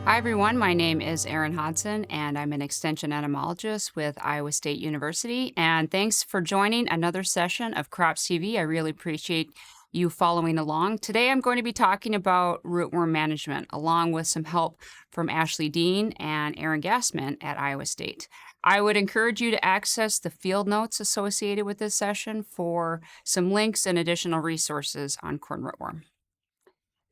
Hi, everyone. My name is Erin Hodson, and I'm an extension entomologist with Iowa State University. And thanks for joining another session of Crops TV. I really appreciate you following along. Today, I'm going to be talking about rootworm management, along with some help from Ashley Dean and Aaron Gassman at Iowa State. I would encourage you to access the field notes associated with this session for some links and additional resources on corn rootworm.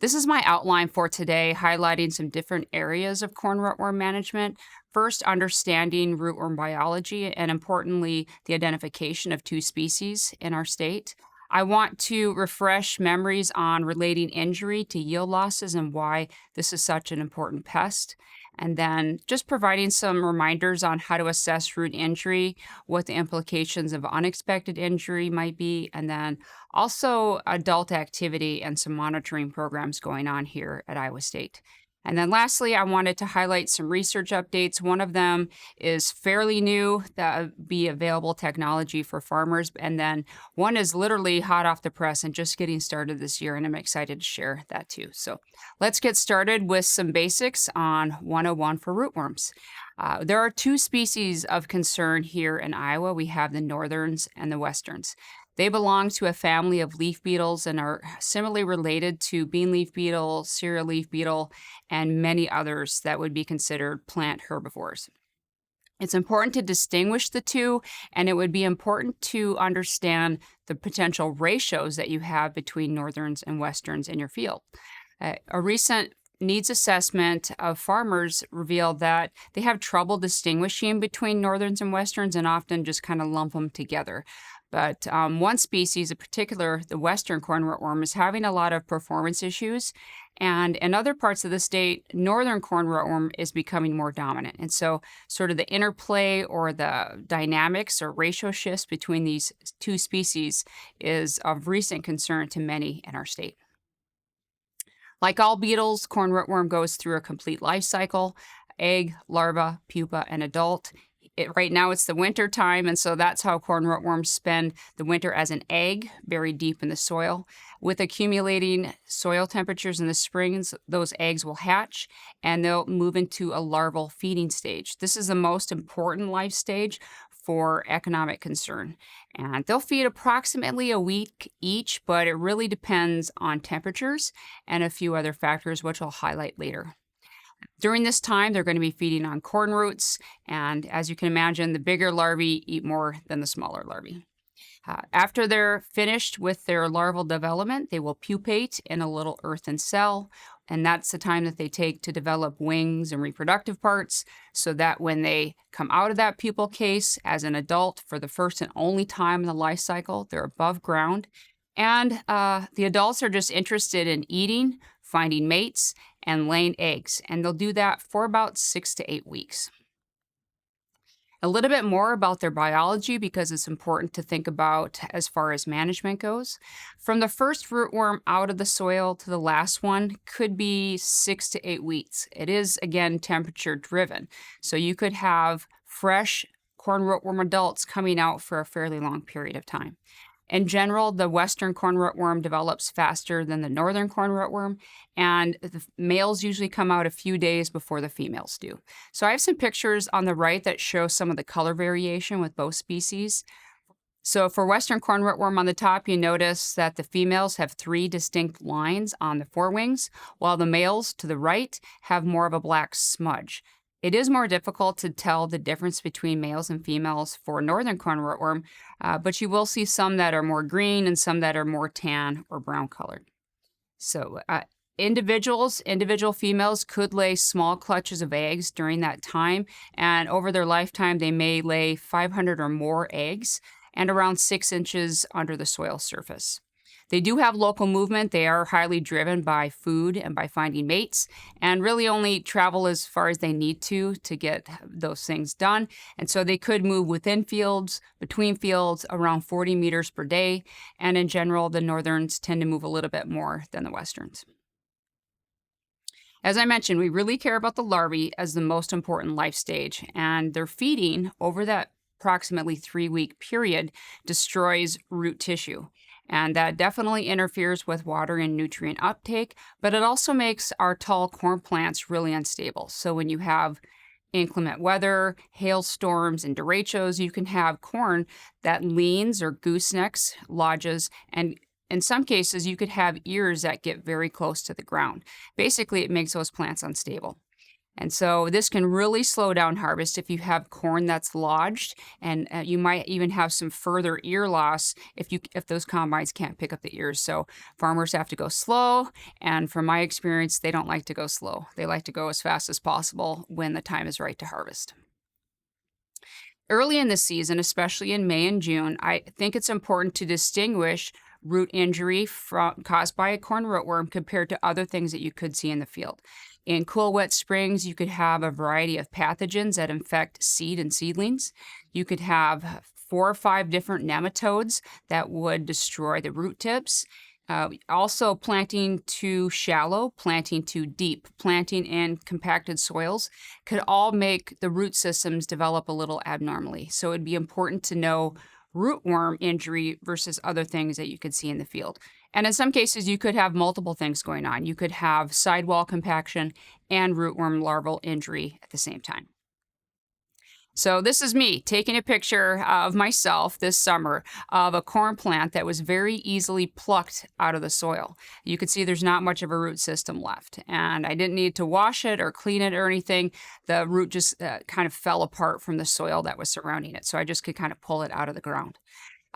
This is my outline for today, highlighting some different areas of corn rootworm management. First, understanding rootworm biology and, importantly, the identification of two species in our state. I want to refresh memories on relating injury to yield losses and why this is such an important pest. And then just providing some reminders on how to assess root injury, what the implications of unexpected injury might be, and then also adult activity and some monitoring programs going on here at Iowa State. And then lastly, I wanted to highlight some research updates. One of them is fairly new, that would be available technology for farmers. And then one is literally hot off the press and just getting started this year, and I'm excited to share that too. So let's get started with some basics on 101 for rootworms. There are two species of concern here in Iowa. We have the northerns and the westerns. They belong to a family of leaf beetles and are similarly related to bean leaf beetle, cereal leaf beetle, and many others that would be considered plant herbivores. It's important to distinguish the two, and it would be important to understand the potential ratios that you have between northerns and westerns in your field. A recent needs assessment of farmers revealed that they have trouble distinguishing between northerns and westerns and often just kind of lump them together. But one species, in particular, the western corn rootworm, is having a lot of performance issues. And in other parts of the state, northern corn rootworm is becoming more dominant. And so, sort of the interplay or the dynamics or ratio shifts between these two species is of recent concern to many in our state. Like all beetles, corn rootworm goes through a complete life cycle: egg, larva, pupa, and adult. Right now it's the winter time, and so that's how corn rootworms spend the winter as an egg buried deep in the soil. With accumulating soil temperatures in the springs, those eggs will hatch and they'll move into a larval feeding stage. This is the most important life stage for economic concern. And they'll feed approximately a week each, but it really depends on temperatures and a few other factors, which I'll highlight later. During this time, they're going to be feeding on corn roots, and as you can imagine, the bigger larvae eat more than the smaller larvae. After they're finished with their larval development, they will pupate in a little earthen cell, and that's the time that they take to develop wings and reproductive parts, so that when they come out of that pupal case as an adult for the first and only time in the life cycle, they're above ground. And the adults are just interested in eating, finding mates, and laying eggs, and they'll do that for about 6 to 8 weeks. A little bit more about their biology because it's important to think about as far as management goes. From the first rootworm out of the soil to the last one could be 6 to 8 weeks. It is, again, temperature driven. So you could have fresh corn rootworm adults coming out for a fairly long period of time. In general, the western corn rootworm develops faster than the northern corn rootworm, and the males usually come out a few days before the females do. So I have some pictures on the right that show some of the color variation with both species. So for western corn rootworm on the top, you notice that the females have three distinct lines on the forewings, while the males to the right have more of a black smudge. It is more difficult to tell the difference between males and females for northern corn rootworm, but you will see some that are more green and some that are more tan or brown colored. So individual females could lay small clutches of eggs during that time, and over their lifetime, they may lay 500 or more eggs and around 6 inches under the soil surface. They do have local movement. They are highly driven by food and by finding mates, and really only travel as far as they need to get those things done. And so they could move within fields, between fields, around 40 meters per day. And in general, the northerns tend to move a little bit more than the westerns. As I mentioned, we really care about the larvae as the most important life stage, and their feeding over that approximately 3-week period destroys root tissue. And that definitely interferes with water and nutrient uptake, but it also makes our tall corn plants really unstable. So when you have inclement weather, hailstorms, and derechos, you can have corn that leans or goosenecks, lodges, and in some cases, you could have ears that get very close to the ground. Basically, it makes those plants unstable. And so this can really slow down harvest if you have corn that's lodged, and you might even have some further ear loss if those combines can't pick up the ears. So farmers have to go slow, and from my experience, they don't like to go slow. They like to go as fast as possible when the time is right to harvest. Early in the season, especially in May and June, I think it's important to distinguish root injury caused by a corn rootworm compared to other things that you could see in the field. In cool, wet springs, you could have a variety of pathogens that infect seed and seedlings. You could have 4 or 5 different nematodes that would destroy the root tips. Also, planting too shallow, planting too deep, planting in compacted soils could all make the root systems develop a little abnormally. So it'd be important to know rootworm injury versus other things that you could see in the field. And in some cases, you could have multiple things going on. You could have sidewall compaction and rootworm larval injury at the same time. So this is me taking a picture of myself this summer of a corn plant that was very easily plucked out of the soil. You can see there's not much of a root system left, and I didn't need to wash it or clean it or anything. The root just kind of fell apart from the soil that was surrounding it, so I just could kind of pull it out of the ground.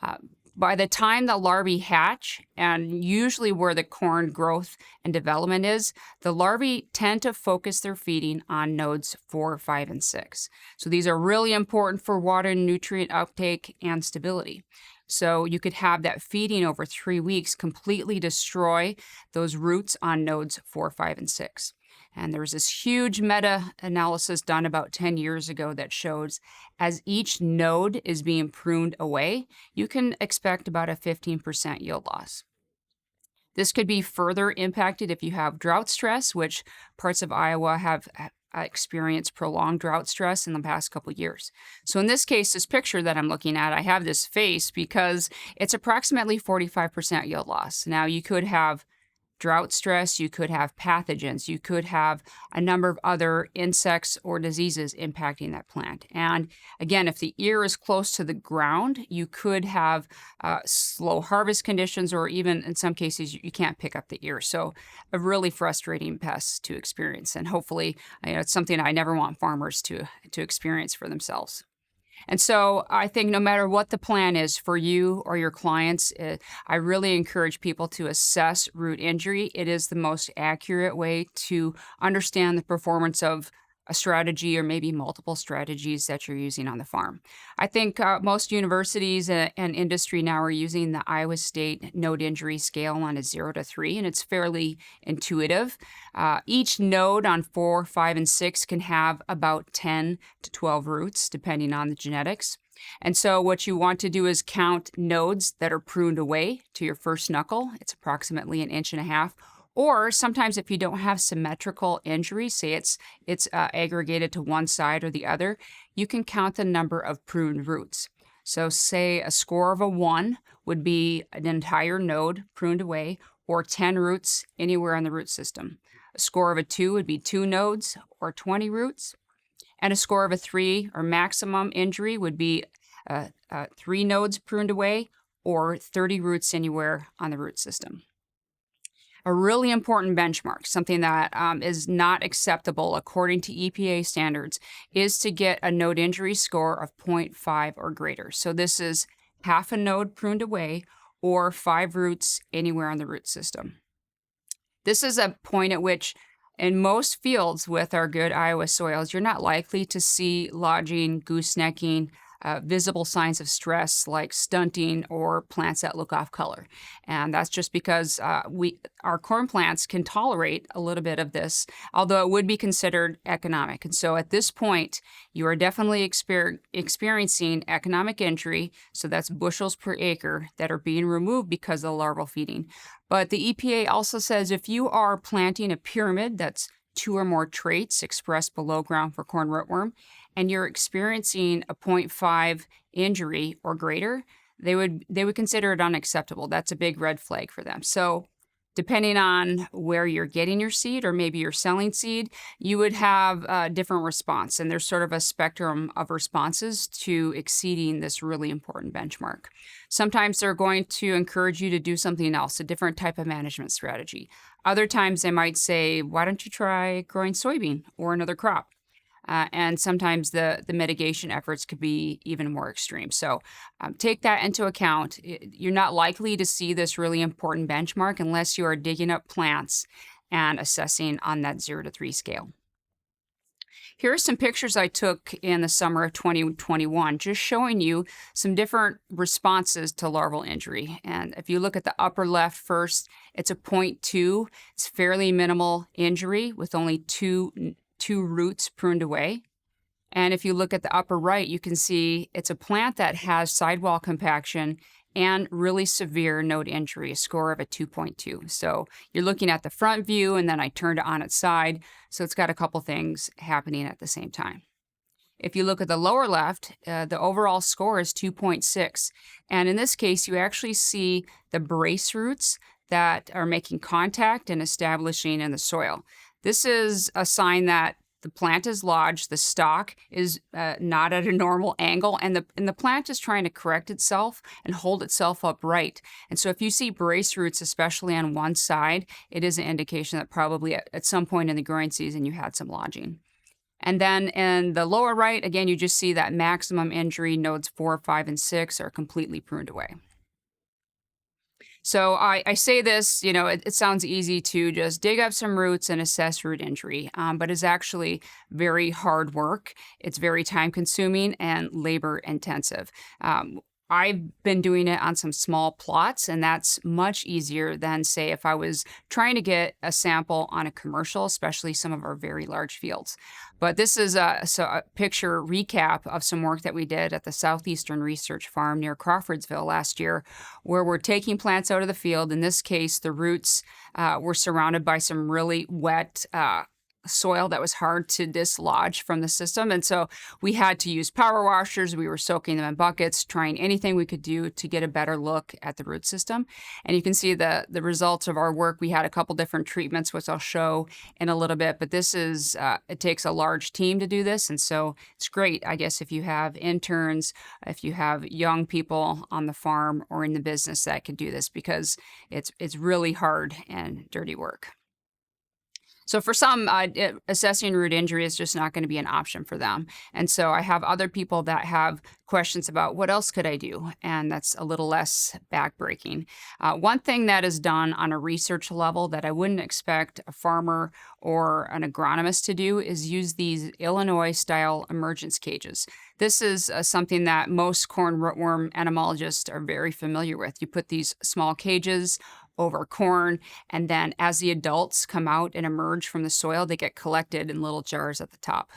Uh, by the time the larvae hatch, and usually where the corn growth and development is, the larvae tend to focus their feeding on nodes 4, 5, and 6. So these are really important for water and nutrient uptake and stability. So you could have that feeding over 3 weeks completely destroy those roots on nodes 4, 5, and 6. And there was this huge meta-analysis done about 10 years ago that shows as each node is being pruned away, you can expect about a 15% yield loss. This could be further impacted if you have drought stress, which parts of Iowa have experienced prolonged drought stress in the past couple of years. So in this case, this picture that I'm looking at, I have this face because it's approximately 45% yield loss. Now you could have drought stress, you could have pathogens, you could have a number of other insects or diseases impacting that plant. And again, if the ear is close to the ground, you could have slow harvest conditions, or even in some cases, you can't pick up the ear. So a really frustrating pest to experience. And hopefully, it's something I never want farmers to experience for themselves. And so I think no matter what the plan is for you or your clients, I really encourage people to assess root injury. It is the most accurate way to understand the performance of a strategy or maybe multiple strategies that you're using on the farm. I think most universities and industry now are using the Iowa State node injury scale on a 0 to 3, and it's fairly intuitive. Each node on 4, 5, and 6 can have about 10 to 12 roots, depending on the genetics. And so what you want to do is count nodes that are pruned away to your first knuckle. It's approximately 1.5 inches. Or sometimes if you don't have symmetrical injury, say it's aggregated to one side or the other, you can count the number of pruned roots. So say a score of a 1 would be an entire node pruned away, or 10 roots anywhere on the root system. A score of a 2 would be 2 nodes or 20 roots. And a score of a 3, or maximum injury, would be 3 nodes pruned away or 30 roots anywhere on the root system. A really important benchmark, something that is not acceptable according to EPA standards, is to get a node injury score of 0.5 or greater. So this is half a node pruned away or 5 roots anywhere on the root system. This is a point at which in most fields with our good Iowa soils, you're not likely to see lodging, goosenecking, visible signs of stress like stunting or plants that look off color. And that's just because our corn plants can tolerate a little bit of this, although it would be considered economic. And so at this point, you are definitely experiencing economic injury. So that's bushels per acre that are being removed because of the larval feeding. But the EPA also says if you are planting a pyramid that's 2 or more traits expressed below ground for corn rootworm, and you're experiencing a 0.5 injury or greater, they would consider it unacceptable. That's a big red flag for them. So, depending on where you're getting your seed or maybe you're selling seed, you would have a different response. And there's sort of a spectrum of responses to exceeding this really important benchmark. Sometimes they're going to encourage you to do something else, a different type of management strategy. Other times they might say, why don't you try growing soybean or another crop? And sometimes the mitigation efforts could be even more extreme. So take that into account. You're not likely to see this really important benchmark unless you are digging up plants and assessing on that 0 to 3 scale. Here are some pictures I took in the summer of 2021, just showing you some different responses to larval injury. And if you look at the upper left first, it's a 0.2. It's fairly minimal injury with only two roots pruned away. And if you look at the upper right, you can see it's a plant that has sidewall compaction and really severe node injury, a score of a 2.2. So you're looking at the front view, and then I turned it on its side. So it's got a couple things happening at the same time. If you look at the lower left, the overall score is 2.6. And in this case, you actually see the brace roots that are making contact and establishing in the soil. This is a sign that the plant is lodged, the stalk is not at a normal angle, and the plant is trying to correct itself and hold itself upright. And so if you see brace roots, especially on one side, it is an indication that probably at some point in the growing season you had some lodging. And then in the lower right, again, you just see that maximum injury, nodes 4, 5, and 6 are completely pruned away. So I say this, it sounds easy to just dig up some roots and assess root injury, but it's actually very hard work. It's very time consuming and labor intensive. I've been doing it on some small plots, and that's much easier than, say, if I was trying to get a sample on a commercial, especially some of our very large fields. But this is a picture recap of some work that we did at the Southeastern Research Farm near Crawfordsville last year, where we're taking plants out of the field. In this case, the roots were surrounded by some really wet soil that was hard to dislodge from the system. And so we had to use power washers. We were soaking them in buckets, trying anything we could do to get a better look at the root system. And you can see the results of our work. We had a couple different treatments, which I'll show in a little bit, but this is, it takes a large team to do this. And so it's great, I guess, if you have interns, if you have young people on the farm or in the business that can do this, because it's really hard and dirty work. So for some, assessing root injury is just not going to be an option for them. And so I have other people that have questions about what else could I do? And that's a little less backbreaking. One thing that is done on a research level that I wouldn't expect a farmer or an agronomist to do is use these Illinois-style emergence cages. This is something that most corn rootworm entomologists are very familiar with. You put these small cages over corn, and then as the adults come out and emerge from the soil, they get collected in little jars at the top.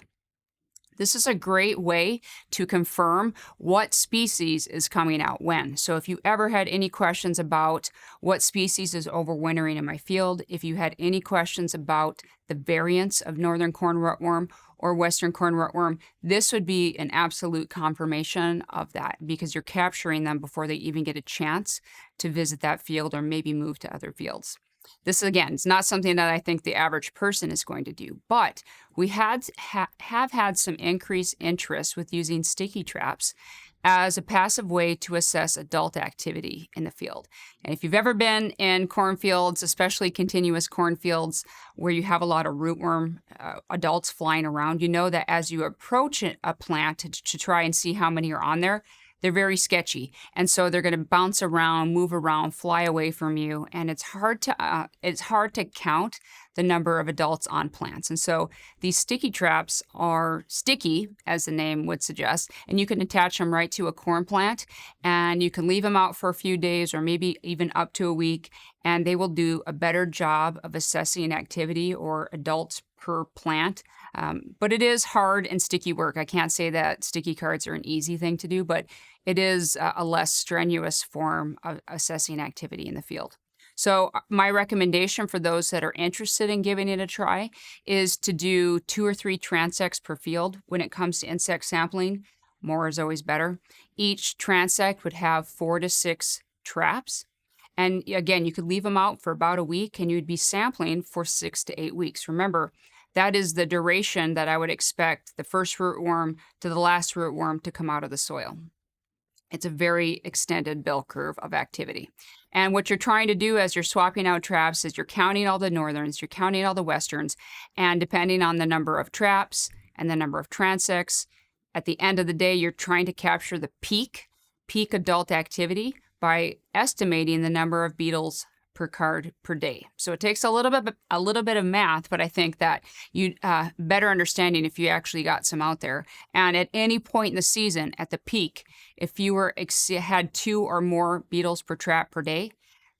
This is a great way to confirm what species is coming out when. So if you ever had any questions about what species is overwintering in my field, if you had any questions about the variants of northern corn rootworm or western corn rootworm, this would be an absolute confirmation of that, because you're capturing them before they even get a chance to visit that field or maybe move to other fields. This, again, is not something that I think the average person is going to do, but we have had some increased interest with using sticky traps as a passive way to assess adult activity in the field. And if you've ever been in cornfields, especially continuous cornfields where you have a lot of rootworm adults flying around, you know that as you approach a plant to try and see how many are on there, they're very sketchy. And so they're going to bounce around, move around, fly away from you. And it's hard to count the number of adults on plants. And so these sticky traps are sticky, as the name would suggest, and you can attach them right to a corn plant, and you can leave them out for a few days or maybe even up to a week, and they will do a better job of assessing activity or adults per plant. But it is hard and sticky work. I can't say that sticky cards are an easy thing to do, but it is a less strenuous form of assessing activity in the field. So my recommendation for those that are interested in giving it a try is to do 2 or 3 transects per field when it comes to insect sampling. More is always better. Each transect would have 4 to 6 traps. And again, you could leave them out for about a week and you'd be sampling for 6 to 8 weeks. Remember, that is the duration that I would expect the first rootworm to the last rootworm to come out of the soil. It's a very extended bell curve of activity. And what you're trying to do as you're swapping out traps is you're counting all the northerns, you're counting all the westerns, and depending on the number of traps and the number of transects, at the end of the day, you're trying to capture the peak adult activity by estimating the number of beetles per card per day. So it takes a little bit of math, but I think that you better understanding if you actually got some out there. And at any point in the season, at the peak, if you had 2 or more beetles per trap per day,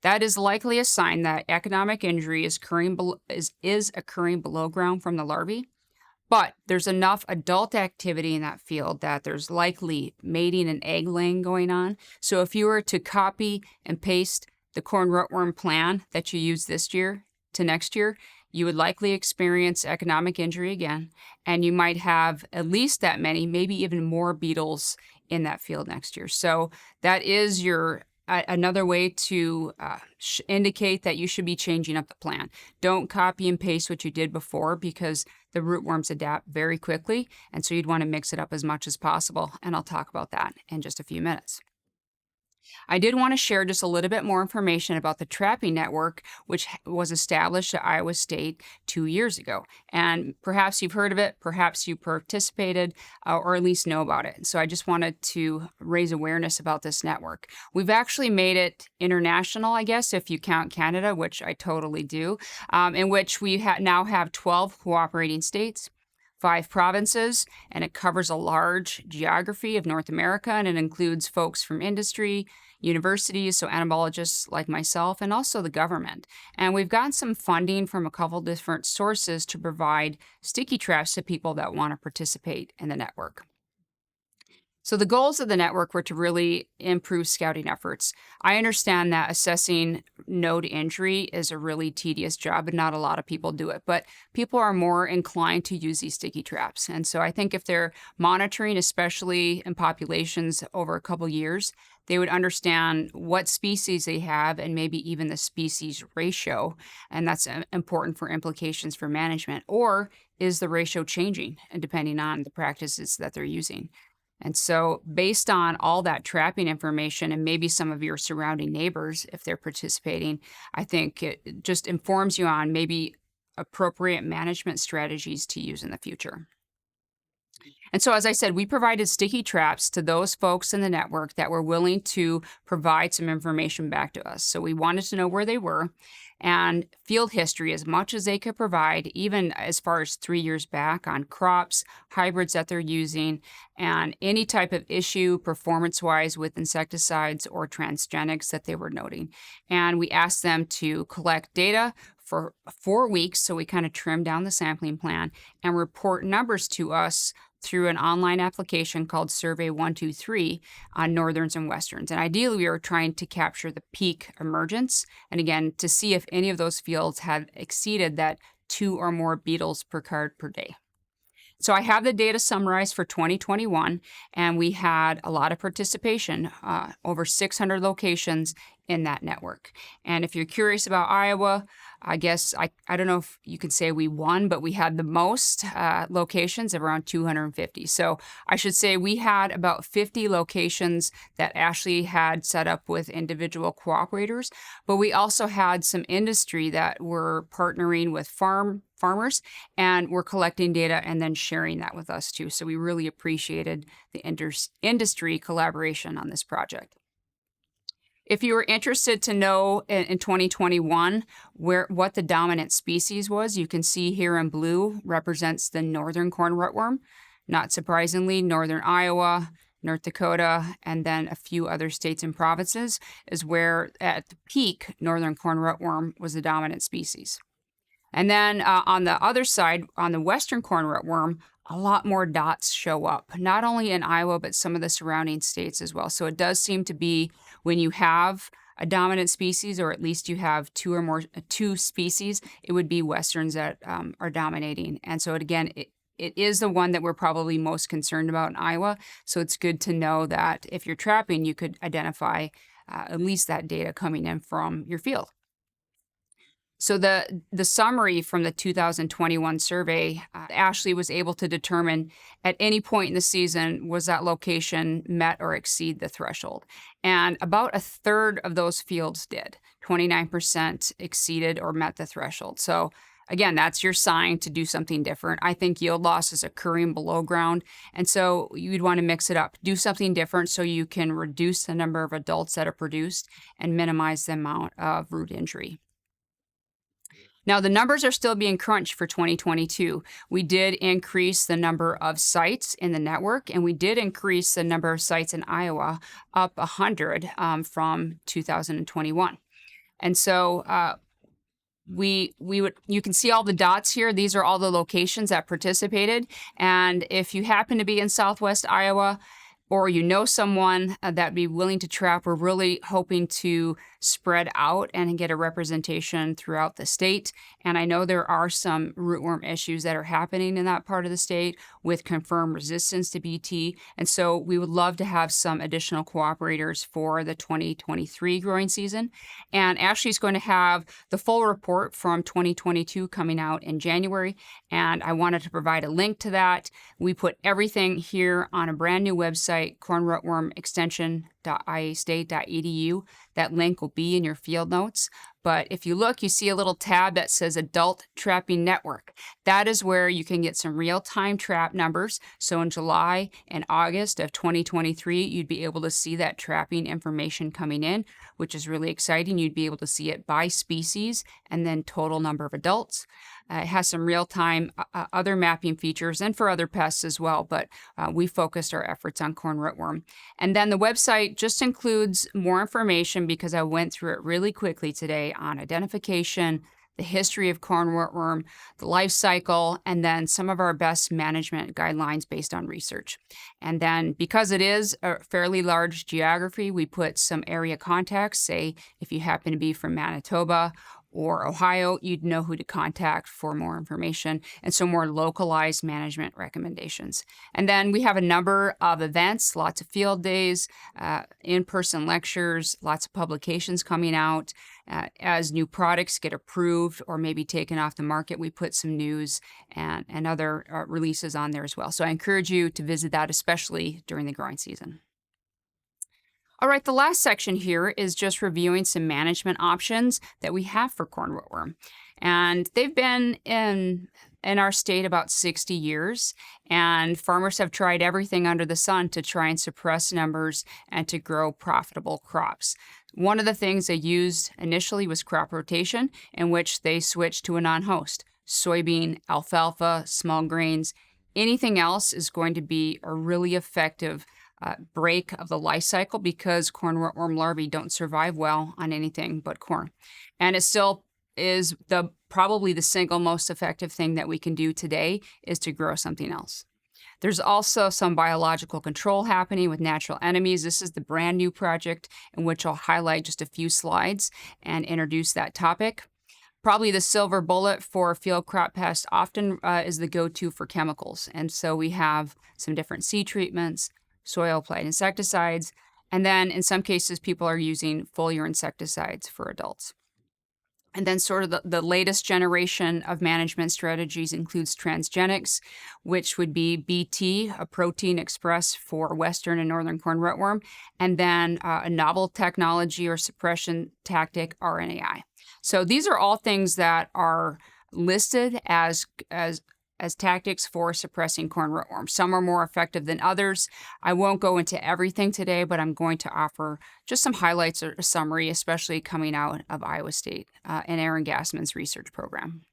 that is likely a sign that economic injury is occurring below ground from the larvae. But there's enough adult activity in that field that there's likely mating and egg laying going on. So if you were to copy and paste the corn rootworm plan that you use this year to next year, you would likely experience economic injury again, and you might have at least that many, maybe even more beetles in that field next year. So that is your another way to indicate that you should be changing up the plan. Don't copy and paste what you did before because the rootworms adapt very quickly, and so you'd want to mix it up as much as possible, and I'll talk about that in just a few minutes. I did want to share just a little bit more information about the trapping network, which was established at Iowa State 2 years ago. And perhaps you've heard of it, perhaps you participated, or at least know about it. So I just wanted to raise awareness about this network. We've actually made it international, I guess, if you count Canada, which I totally do, in which we now have 12 cooperating states, 5 provinces, and it covers a large geography of North America, and it includes folks from industry, universities, so entomologists like myself, and also the government. And we've gotten some funding from a couple different sources to provide sticky traps to people that want to participate in the network. So the goals of the network were to really improve scouting efforts. I understand that assessing node injury is a really tedious job and not a lot of people do it, but people are more inclined to use these sticky traps. And so I think if they're monitoring, especially in populations over a couple years, they would understand what species they have and maybe even the species ratio. And that's important for implications for management. Or is the ratio changing and depending on the practices that they're using? And so, based on all that trapping information and maybe some of your surrounding neighbors, if they're participating, I think it just informs you on maybe appropriate management strategies to use in the future. And so, as I said, we provided sticky traps to those folks in the network that were willing to provide some information back to us. So, we wanted to know where they were and field history as much as they could provide, even as far as 3 years back on crops, hybrids that they're using, and any type of issue performance wise with insecticides or transgenics that they were noting. And we asked them to collect data for 4 weeks, so we kind of trimmed down the sampling plan and report numbers to us through an online application called Survey 123 on northerns and westerns. And ideally, we were trying to capture the peak emergence, and again, to see if any of those fields had exceeded that 2 or more beetles per card per day. So I have the data summarized for 2021, and we had a lot of participation, over 600 locations in that network. And if you're curious about Iowa, I guess I don't know if you could say we won, but we had the most locations of around 250. So I should say we had about 50 locations that actually had set up with individual cooperators, but we also had some industry that were partnering with farmers and were collecting data and then sharing that with us too. So we really appreciated the industry collaboration on this project. If you were interested to know in 2021 what the dominant species was, you can see here in blue represents the northern corn rootworm. Not surprisingly, northern Iowa, North Dakota, and then a few other states and provinces is where at the peak northern corn rootworm was the dominant species. And then on the other side, on the western corn rootworm, a lot more dots show up, not only in Iowa, but some of the surrounding states as well. So it does seem to be when you have a dominant species, or at least you have two species, it would be westerns that are dominating. And so again, it is the one that we're probably most concerned about in Iowa. So it's good to know that if you're trapping, you could identify at least that data coming in from your field. So the summary from the 2021 survey, Ashley was able to determine at any point in the season was that location met or exceed the threshold. And about a third of those fields did. 29% exceeded or met the threshold. So again, that's your sign to do something different. I think yield loss is occurring below ground. And so you'd want to mix it up. Do something different so you can reduce the number of adults that are produced and minimize the amount of root injury. Now, the numbers are still being crunched for 2022. We did increase the number of sites in the network, and we did increase the number of sites in Iowa up 100 from 2021. And so you can see all the dots here. These are all the locations that participated. And if you happen to be in Southwest Iowa, or you know someone that'd be willing to trap, we're really hoping to spread out and get a representation throughout the state. And I know there are some rootworm issues that are happening in that part of the state with confirmed resistance to BT. And so we would love to have some additional cooperators for the 2023 growing season. And Ashley's going to have the full report from 2022 coming out in January. And I wanted to provide a link to that. We put everything here on a brand new website, cornrootwormextension.iastate.edu. That link will be in your field notes. But if you look, you see a little tab that says Adult Trapping Network. That is where you can get some real-time trap numbers. So in July and August of 2023, you'd be able to see that trapping information coming in, which is really exciting. You'd be able to see it by species and then total number of adults. It has some real-time other mapping features and for other pests as well, but we focused our efforts on corn rootworm. And then the website just includes more information because I went through it really quickly today on identification, the history of corn rootworm, the life cycle, and then some of our best management guidelines based on research. And then because it is a fairly large geography, we put some area contacts, say if you happen to be from Manitoba or Ohio, you'd know who to contact for more information and some more localized management recommendations. And then we have a number of events, lots of field days, in-person lectures, lots of publications coming out. As new products get approved or maybe taken off the market, we put some news and other releases on there as well. So I encourage you to visit that, especially during the growing season. All right, the last section here is just reviewing some management options that we have for corn rootworm. And they've been in our state about 60 years, and farmers have tried everything under the sun to try and suppress numbers and to grow profitable crops. One of the things they used initially was crop rotation, in which they switched to a non-host. Soybean, alfalfa, small grains, anything else is going to be a really effective break of the life cycle because corn rootworm larvae don't survive well on anything but corn. And it still is probably the single most effective thing that we can do today is to grow something else. There's also some biological control happening with natural enemies. This is the brand new project in which I'll highlight just a few slides and introduce that topic. Probably the silver bullet for field crop pest often is the go-to for chemicals. And so we have some different seed treatments, soil applied insecticides, and then in some cases people are using foliar insecticides for adults. And then sort of the latest generation of management strategies includes transgenics, which would be BT, a protein expressed for western and northern corn rootworm, and then a novel technology or suppression tactic, RNAi. So these are all things that are listed as tactics for suppressing corn rootworm. Some are more effective than others. I won't go into everything today, but I'm going to offer just some highlights or a summary, especially coming out of Iowa State and Aaron Gassman's research program.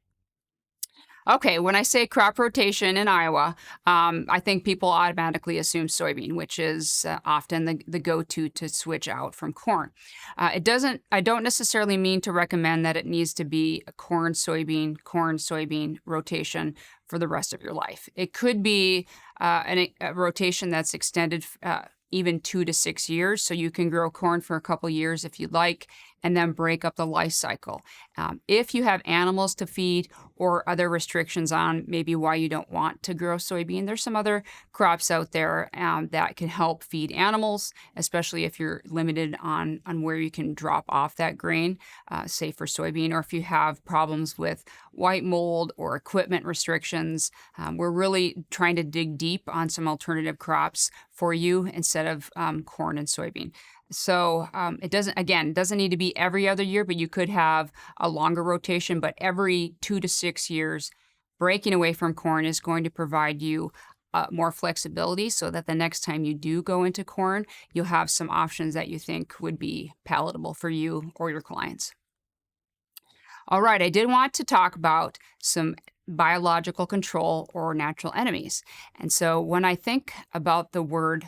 Okay, when I say crop rotation in Iowa, I think people automatically assume soybean, which is often the go-to to switch out from corn. I don't necessarily mean to recommend that it needs to be a corn-soybean rotation for the rest of your life. It could be a rotation that's extended even 2 to 6 years, so you can grow corn for a couple years if you'd like, and then break up the life cycle. If you have animals to feed or other restrictions on maybe why you don't want to grow soybean, there's some other crops out there that can help feed animals, especially if you're limited on where you can drop off that grain, say for soybean, or if you have problems with white mold or equipment restrictions. We're really trying to dig deep on some alternative crops for you instead of corn and soybean. So it doesn't need to be every other year, but you could have a longer rotation. But every 2 to 6 years, breaking away from corn is going to provide you more flexibility so that the next time you do go into corn, you'll have some options that you think would be palatable for you or your clients. All right, I did want to talk about some biological control or natural enemies. And so when I think about the word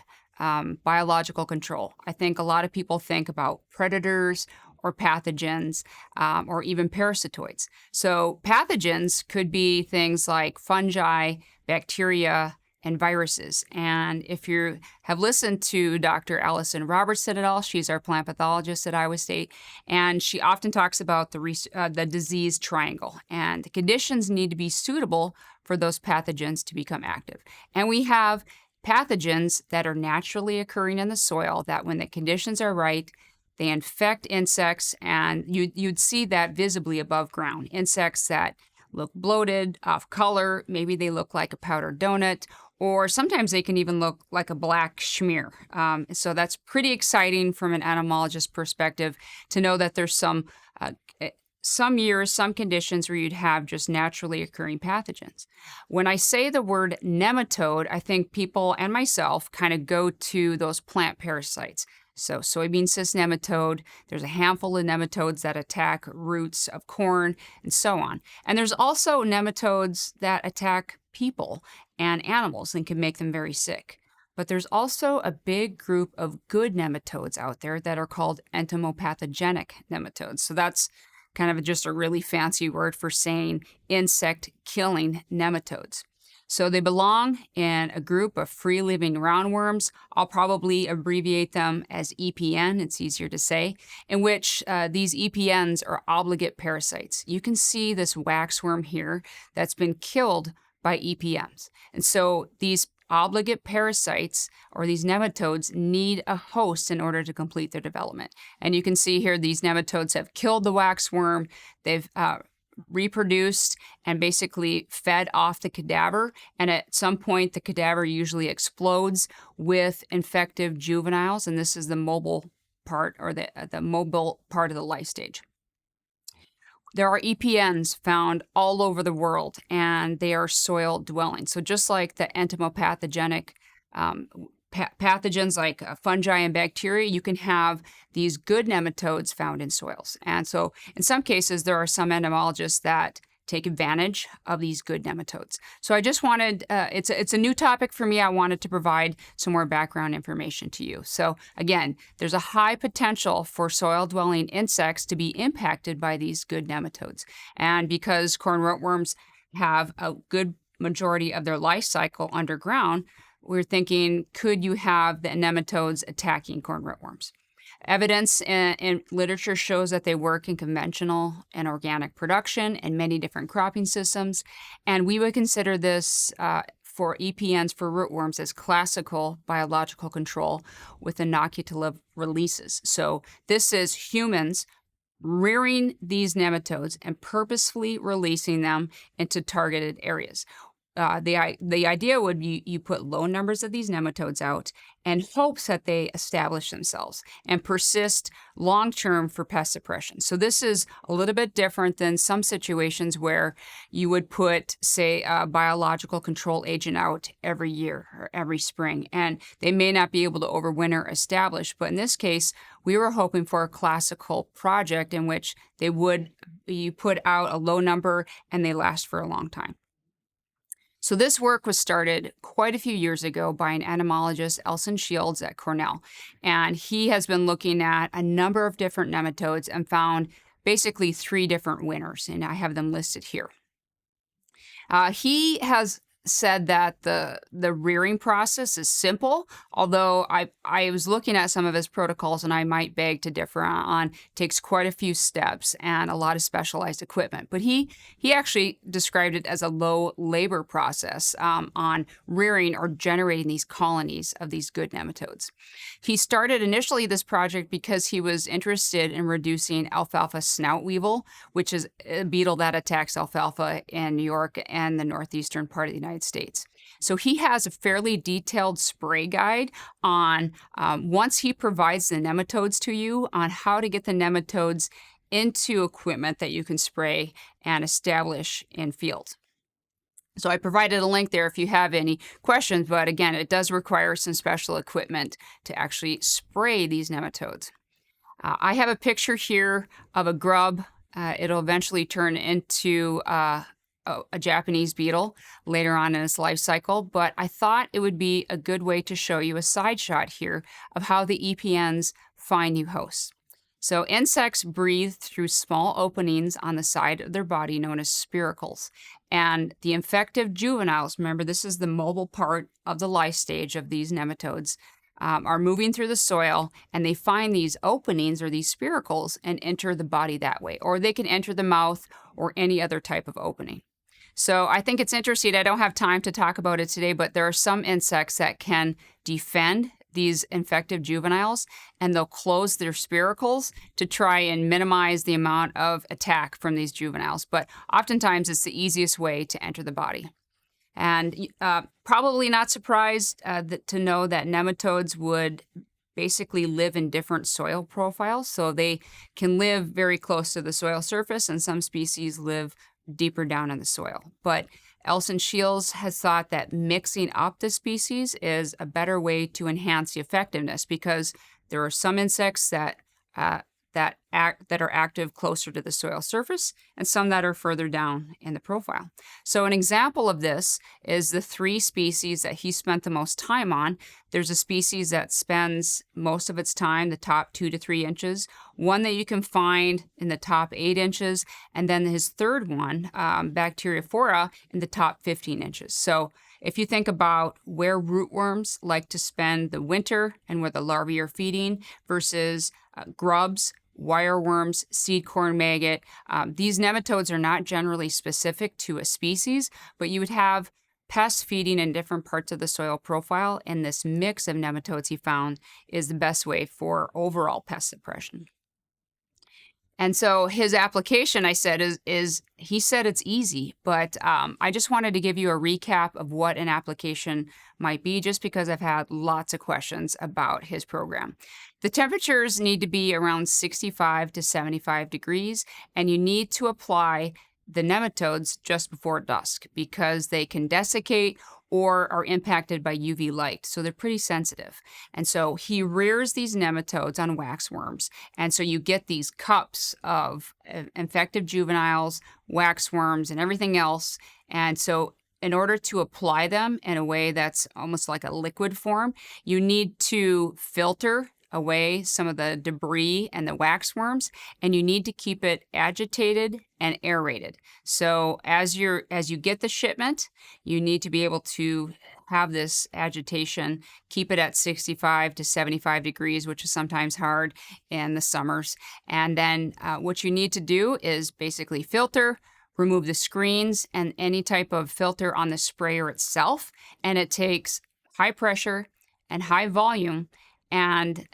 biological control, I think a lot of people think about predators or pathogens or even parasitoids. So pathogens could be things like fungi, bacteria, and viruses. And if you have listened to Dr. Allison Robertson at all, she's our plant pathologist at Iowa State, and she often talks about the disease triangle. And the conditions need to be suitable for those pathogens to become active. And we have pathogens that are naturally occurring in the soil that when the conditions are right, they infect insects, and you'd see that visibly above ground. Insects that look bloated, off color, maybe they look like a powdered donut, or sometimes they can even look like a black schmear. So that's pretty exciting from an entomologist perspective to know that there's some years, some conditions where you'd have just naturally occurring pathogens. When I say the word nematode, I think people and myself kind of go to those plant parasites. So soybean cyst nematode, there's a handful of nematodes that attack roots of corn and so on. And there's also nematodes that attack people and animals and can make them very sick. But there's also a big group of good nematodes out there that are called entomopathogenic nematodes. So that's kind of just a really fancy word for saying insect-killing nematodes. So they belong in a group of free-living roundworms. I'll probably abbreviate them as EPN, it's easier to say, in which these EPNs are obligate parasites. You can see this waxworm here that's been killed by EPNs. And so these obligate parasites or these nematodes need a host in order to complete their development. And you can see here these nematodes have killed the waxworm. They've reproduced and basically fed off the cadaver. And at some point, the cadaver usually explodes with infective juveniles. And this is the mobile part or the mobile part of the life stage. There are EPNs found all over the world, and they are soil dwelling. So just like the entomopathogenic pathogens like fungi and bacteria, you can have these good nematodes found in soils. And so in some cases, there are some entomologists that take advantage of these good nematodes. So I just wanted, it's a new topic for me. I wanted to provide some more background information to you. So again, there's a high potential for soil-dwelling insects to be impacted by these good nematodes. And because corn rootworms have a good majority of their life cycle underground, we're thinking, could you have the nematodes attacking corn rootworms? Evidence in literature shows that they work in conventional and organic production and many different cropping systems. And we would consider this for EPNs for rootworms as classical biological control with inoculative releases. So this is humans rearing these nematodes and purposefully releasing them into targeted areas. The idea would be you put low numbers of these nematodes out and hopes that they establish themselves and persist long-term for pest suppression. So this is a little bit different than some situations where you would put, say, a biological control agent out every year or every spring, and they may not be able to overwinter establish. But in this case, we were hoping for a classical project in which you put out a low number and they last for a long time. So this work was started quite a few years ago by an entomologist, Elson Shields at Cornell. And he has been looking at a number of different nematodes and found basically 3 different winners, and I have them listed here. He has said that the rearing process is simple, although I was looking at some of his protocols and I might beg to differ on takes quite a few steps and a lot of specialized equipment. But he actually described it as a low labor process on rearing or generating these colonies of these good nematodes. He started initially this project because he was interested in reducing alfalfa snout weevil, which is a beetle that attacks alfalfa in New York and the northeastern part of the United States. So he has a fairly detailed spray guide on once he provides the nematodes to you on how to get the nematodes into equipment that you can spray and establish in field. So I provided a link there if you have any questions, but again, it does require some special equipment to actually spray these nematodes. I have a picture here of a grub. It'll eventually turn into a Japanese beetle later on in its life cycle, but I thought it would be a good way to show you a side shot here of how the EPNs find new hosts. So insects breathe through small openings on the side of their body known as spiracles. And the infective juveniles, remember this is the mobile part of the life stage of these nematodes, are moving through the soil and they find these openings or these spiracles and enter the body that way. Or they can enter the mouth or any other type of opening. So I think it's interesting. I don't have time to talk about it today, but there are some insects that can defend these infective juveniles and they'll close their spiracles to try and minimize the amount of attack from these juveniles. But oftentimes it's the easiest way to enter the body. And probably not surprised to know that nematodes would basically live in different soil profiles. So they can live very close to the soil surface and some species live deeper down in the soil. But Elson Shields has thought that mixing up the species is a better way to enhance the effectiveness because there are some insects that are active closer to the soil surface and some that are further down in the profile. So an example of this is the 3 species that he spent the most time on. There's a species that spends most of its time the top 2 to 3 inches, one that you can find in the top 8 inches, and then his third one, Bacteriophora, in the top 15 inches. So if you think about where rootworms like to spend the winter and where the larvae are feeding versus grubs, wireworms, seed corn maggot, these nematodes are not generally specific to a species, but you would have pests feeding in different parts of the soil profile, and this mix of nematodes he found is the best way for overall pest suppression. And so his application, I said, is he said it's easy, but I just wanted to give you a recap of what an application might be, just because I've had lots of questions about his program. The temperatures need to be around 65 to 75 degrees, and you need to apply the nematodes just before dusk because they can desiccate or are impacted by UV light, so they're pretty sensitive. And so he rears these nematodes on waxworms, and so you get these cups of infective juveniles, waxworms, and everything else. And so in order to apply them in a way that's almost like a liquid form, you need to filter away some of the debris and the waxworms, and you need to keep it agitated and aerated. So as you get the shipment, you need to be able to have this agitation, keep it at 65 to 75 degrees, which is sometimes hard in the summers. And then what you need to do is basically filter, remove the screens and any type of filter on the sprayer itself. And it takes high pressure and high volume and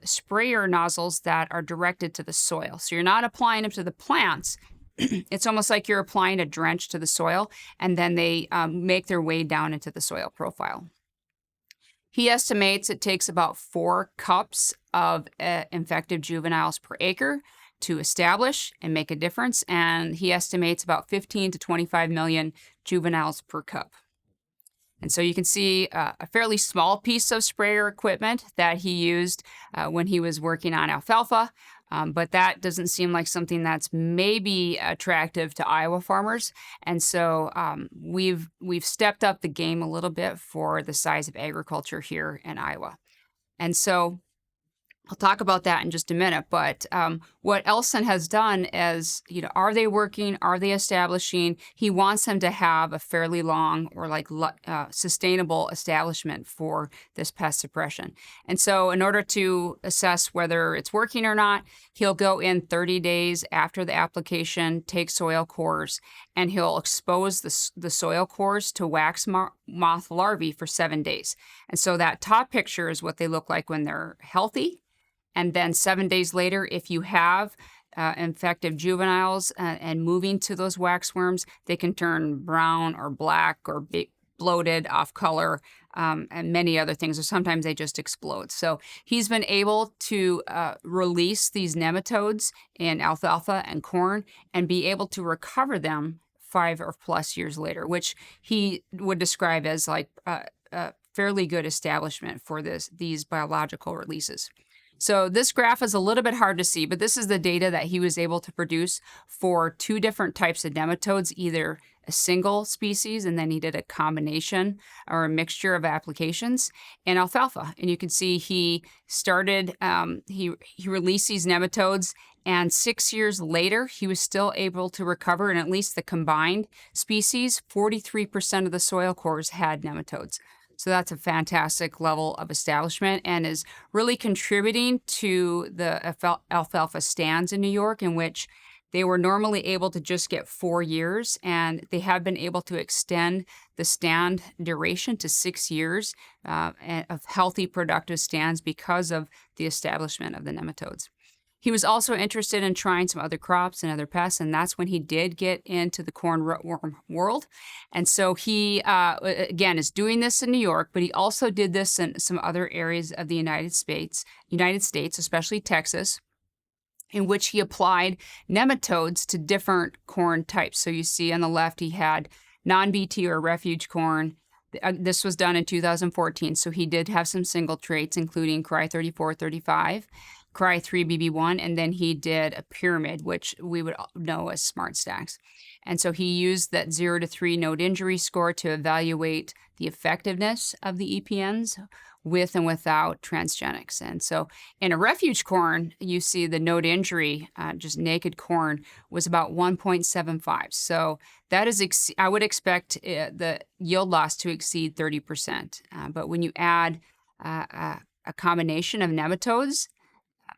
sprayer nozzles that are directed to the soil. So you're not applying them to the plants. It's almost like you're applying a drench to the soil, and then they make their way down into the soil profile. He estimates it takes about 4 cups of infective juveniles per acre to establish and make a difference, and he estimates about 15 to 25 million juveniles per cup. And so you can see a fairly small piece of sprayer equipment that he used when he was working on alfalfa, but that doesn't seem like something that's maybe attractive to Iowa farmers. And so we've stepped up the game a little bit for the size of agriculture here in Iowa. And so I'll talk about that in just a minute, but what Elson has done is, are they working? Are they establishing? He wants them to have a fairly long or sustainable establishment for this pest suppression. And so, in order to assess whether it's working or not, he'll go in 30 days after the application, take soil cores, and he'll expose the soil cores to wax moth larvae for 7 days. And so, that top picture is what they look like when they're healthy. And then 7 days later, if you have infective juveniles and moving to those waxworms, they can turn brown or black or bloated, off color, and many other things. Or sometimes they just explode. So he's been able to release these nematodes in alfalfa and corn and be able to recover them 5 or plus years later, which he would describe as like a fairly good establishment for these biological releases. So this graph is a little bit hard to see, but this is the data that he was able to produce for 2 different types of nematodes, either a single species, and then he did a combination or a mixture of applications in alfalfa. And you can see he started, he released these nematodes, and 6 years later, he was still able to recover, in at least the combined species, 43% of the soil cores had nematodes. So that's a fantastic level of establishment and is really contributing to the alfalfa stands in New York, in which they were normally able to just get 4 years, and they have been able to extend the stand duration to 6 years of healthy, productive stands because of the establishment of the nematodes. He was also interested in trying some other crops and other pests, and that's when he did get into the corn rootworm world. And so he, again, is doing this in New York, but he also did this in some other areas of the United States, especially Texas, in which he applied nematodes to different corn types. So you see on the left, he had non-BT or refuge corn. This was done in 2014, so he did have some single traits, including Cry 3435. Cry 3BB1, and then he did a pyramid, which we would know as smart stacks. And so he used that 0 to 3 node injury score to evaluate the effectiveness of the EPNs with and without transgenics. And so in a refuge corn, you see the node injury, just naked corn, was about 1.75. So that is, I would expect the yield loss to exceed 30%. But when you add a combination of nematodes,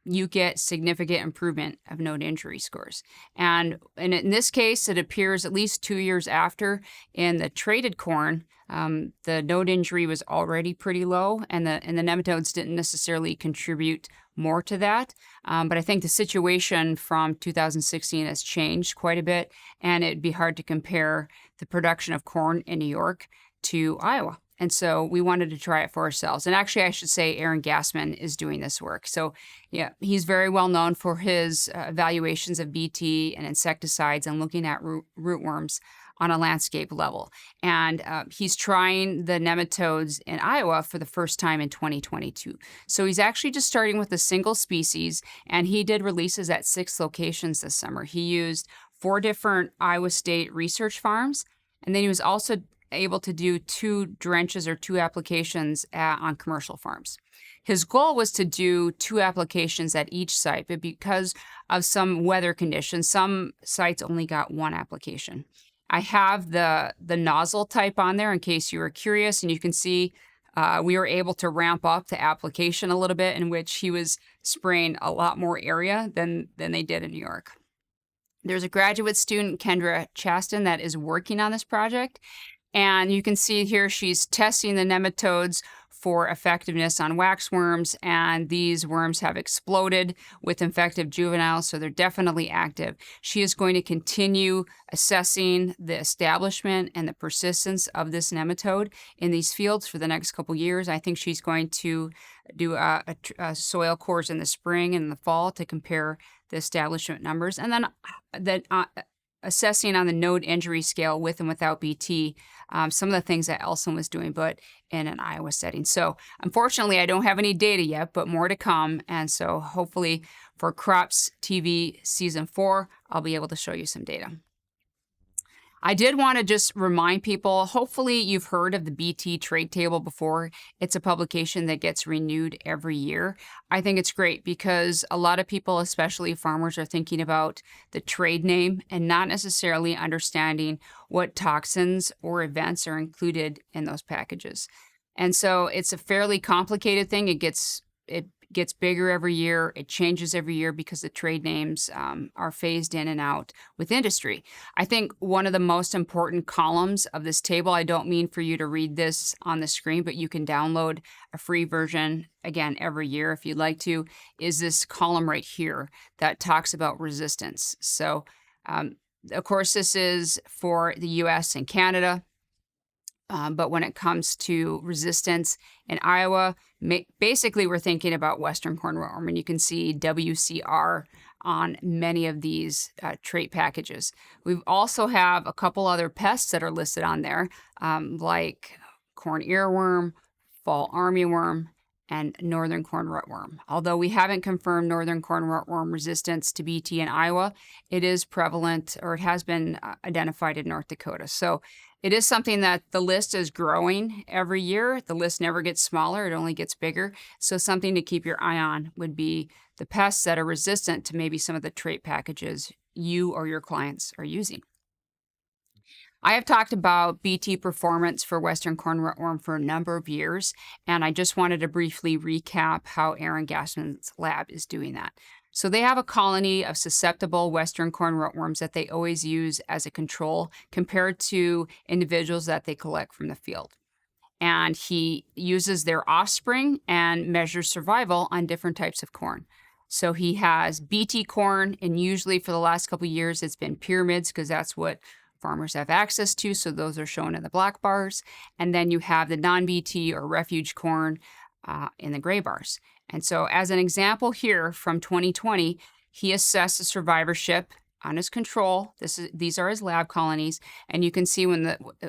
you get significant improvement of node injury scores. And in this case, it appears at least 2 years after. In the traded corn, the node injury was already pretty low, and the nematodes didn't necessarily contribute more to that. But I think the situation from 2016 has changed quite a bit, and it'd be hard to compare the production of corn in New York to Iowa. And so we wanted to try it for ourselves. And actually, I should say Aaron Gassman is doing this work. So yeah, he's very well known for his evaluations of BT and insecticides and looking at rootworms on a landscape level. And he's trying the nematodes in Iowa for the first time in 2022. So he's actually just starting with a single species, and he did releases at 6 locations this summer. He used 4 different Iowa State research farms, and then he was also able to do 2 drenches or 2 applications on commercial farms. His goal was to do 2 applications at each site, but because of some weather conditions, some sites only got 1 application. I have the nozzle type on there in case you were curious, and you can see we were able to ramp up the application a little bit, in which he was spraying a lot more area than they did in New York. There's a graduate student, Kendra Chaston, that is working on this project. And you can see here she's testing the nematodes for effectiveness on waxworms, and these worms have exploded with infective juveniles, so they're definitely active. She is going to continue assessing the establishment and the persistence of this nematode in these fields for the next couple years. I think she's going to do a soil cores in the spring and the fall to compare the establishment numbers, and then assessing on the node injury scale with and without BT, some of the things that Elson was doing, but in an Iowa setting. So unfortunately, I don't have any data yet, but more to come. And so hopefully for Crops TV Season 4, I'll be able to show you some data. I did want to just remind people, hopefully you've heard of the BT trade table before. It's a publication that gets renewed every year. I think it's great because a lot of people, especially farmers, are thinking about the trade name and not necessarily understanding what toxins or events are included in those packages. And so it's a fairly complicated thing. It gets bigger every year. It changes every year because the trade names are phased in and out with industry. I think one of the most important columns of this table, I don't mean for you to read this on the screen, but you can download a free version, again, every year if you'd like to, is this column right here that talks about resistance. So, of course, this is for the US and Canada. But when it comes to resistance in Iowa, basically we're thinking about Western corn rootworm, and you can see WCR on many of these trait packages. We also have a couple other pests that are listed on there, like corn earworm, fall armyworm, and northern corn rootworm. Although we haven't confirmed northern corn rootworm resistance to BT in Iowa, it is prevalent, or it has been identified in North Dakota. So it is something that the list is growing every year. The list never gets smaller, it only gets bigger. So something to keep your eye on would be the pests that are resistant to maybe some of the trait packages you or your clients are using. I have talked about BT performance for Western corn rootworm for a number of years, and I just wanted to briefly recap how Aaron Gassman's lab is doing that. So they have a colony of susceptible Western corn rootworms that they always use as a control compared to individuals that they collect from the field. And he uses their offspring and measures survival on different types of corn. So he has BT corn, and usually for the last couple of years, it's been pyramids because that's what farmers have access to. So those are shown in the black bars. And then you have the non-BT or refuge corn in the gray bars. And so as an example here from 2020, he assessed the survivorship on his control. These are his lab colonies. And you can see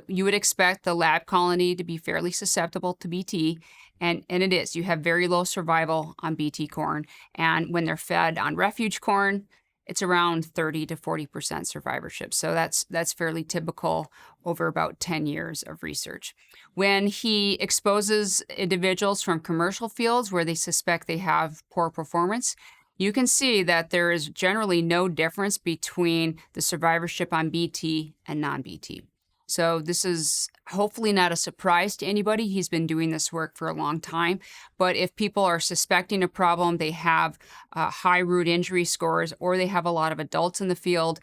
you would expect the lab colony to be fairly susceptible to BT. And it is. You have very low survival on BT corn. And when they're fed on refuge corn, it's around 30 to 40% survivorship. So that's fairly typical over about 10 years of research. When he exposes individuals from commercial fields where they suspect they have poor performance, you can see that there is generally no difference between the survivorship on BT and non-BT. So this is hopefully not a surprise to anybody. He's been doing this work for a long time. But if people are suspecting a problem, they have high root injury scores, or they have a lot of adults in the field,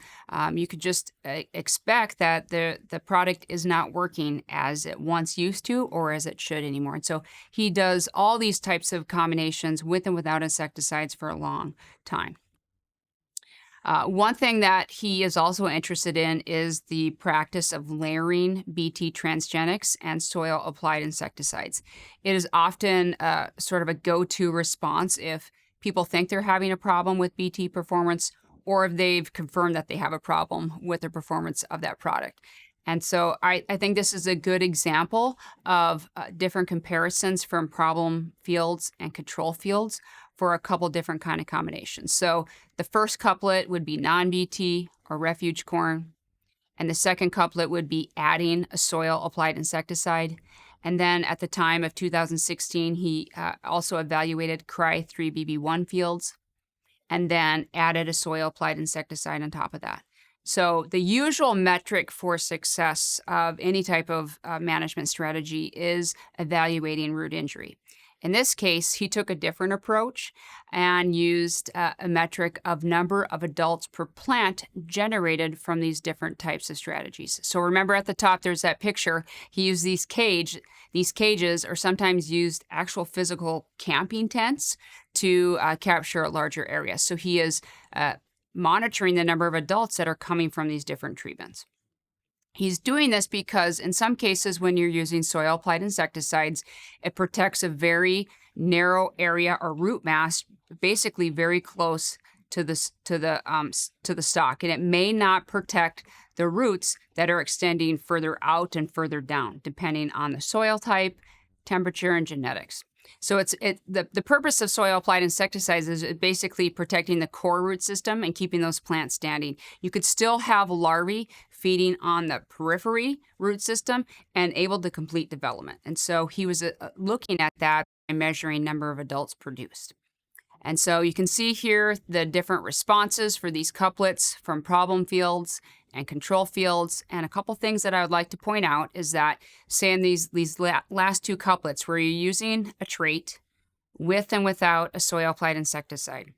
you could just expect that the product is not working as it once used to or as it should anymore. And so he does all these types of combinations with and without insecticides for a long time. One thing that he is also interested in is the practice of layering BT transgenics and soil-applied insecticides. It is often sort of a go-to response if people think they're having a problem with BT performance, or if they've confirmed that they have a problem with the performance of that product. And so I think this is a good example of different comparisons from problem fields and control fields for a couple different kind of combinations. So the first couplet would be non-BT or refuge corn, and the second couplet would be adding a soil-applied insecticide. And then at the time of 2016, he also evaluated Cry 3BB1 fields and then added a soil-applied insecticide on top of that. So the usual metric for success of any type of management strategy is evaluating root injury. In this case, he took a different approach and used a metric of number of adults per plant generated from these different types of strategies. So remember at the top, there's that picture. He used these cages. These cages are sometimes used actual physical camping tents to capture a larger area. So he is monitoring the number of adults that are coming from these different treatments. He's doing this because in some cases when you're using soil-applied insecticides, it protects a very narrow area or root mass, basically very close to the stalk, and it may not protect the roots that are extending further out and further down, depending on the soil type, temperature, and genetics. So the purpose of soil applied insecticides is basically protecting the core root system and keeping those plants standing. You could still have larvae feeding on the periphery root system and able to complete development. And so he was looking at that and measuring number of adults produced. And so you can see here the different responses for these couplets from problem fields and control fields. And a couple things that I would like to point out is that, say in these last two couplets where you're using a trait with and without a soil applied insecticide,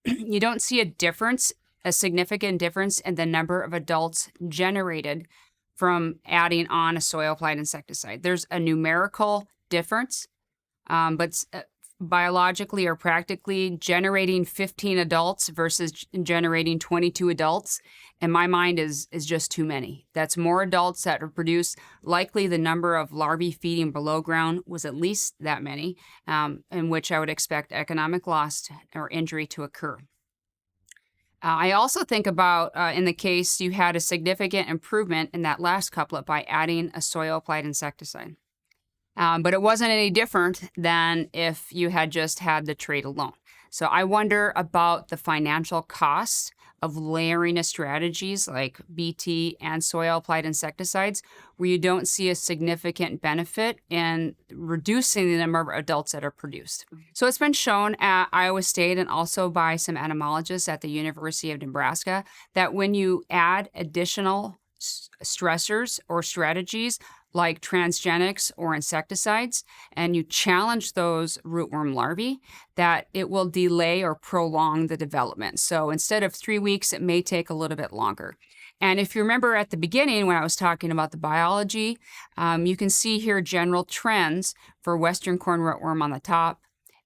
you don't see a significant difference in the number of adults generated from adding on a soil applied insecticide. There's a numerical difference, but biologically or practically, generating 15 adults versus generating 22 adults, in my mind, is just too many. That's more adults that are produced. Likely the number of larvae feeding below ground was at least that many, in which I would expect economic loss or injury to occur. I also think about in the case you had a significant improvement in that last couplet by adding a soil applied insecticide. But it wasn't any different than if you had just had the trait alone. So I wonder about the financial costs of layering of strategies like BT and soil applied insecticides, where you don't see a significant benefit in reducing the number of adults that are produced. So it's been shown at Iowa State and also by some entomologists at the University of Nebraska that when you add additional stressors or strategies like transgenics or insecticides, and you challenge those rootworm larvae, that it will delay or prolong the development. So instead of 3 weeks, it may take a little bit longer. And if you remember at the beginning when I was talking about the biology, you can see here general trends for western corn rootworm on the top